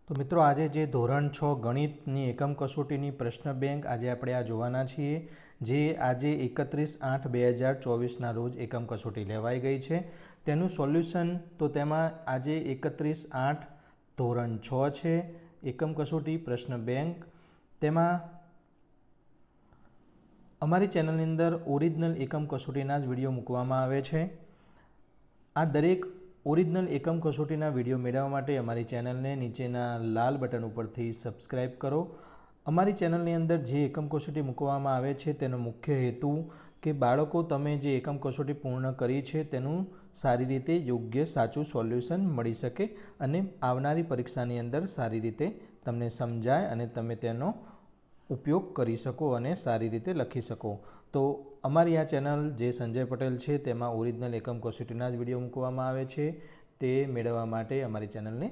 તો મિત્રો આજે જે ધોરણ 6 ગણિતની એકમ કસોટીની પ્રશ્ન બેંક આજે આપણે આ જોવાના છીએ, જે આજે 31/8/2024ના રોજ એકમ કસોટી લેવાઈ ગઈ છે. તેનું સોલ્યુશન તો તેમાં આજે 31/8 ધોરણ 6 છે એકમ કસોટી પ્રશ્ન બેંક. તેમાં અમારી ચેનલની અંદર ઓરિજિનલ એકમ કસોટીના જ વિડીયો મૂકવામાં આવે છે. આ દરેક ઓરિજિનલ એકમ કસોટીના વિડીયો મેળવવા માટે અમારી ચેનલને નીચેના લાલ બટન ઉપરથી સબસ્ક્રાઈબ કરો. અમારી ચેનલની અંદર જે એકમ કસોટી મૂકવામાં આવે છે તેનો મુખ્ય હેતુ કે બાળકો તમે જે એકમ કસોટી પૂર્ણ કરી છે તેનું સારી રીતે યોગ્ય સાચું સોલ્યુશન મળી શકે અને આવનારી પરીક્ષાની અંદર સારી રીતે તમને સમજાય અને તમે તેનો ઉપયોગ કરી શકો અને સારી રીતે લખી શકો. તો અમારી આ ચેનલ જે સંજય પટેલ છે તેમાં ઓરિજિનલ એકમ કસોટીના જ વિડીયો મૂકવામાં આવે છે. તે મેળવવા માટે અમારી ચેનલને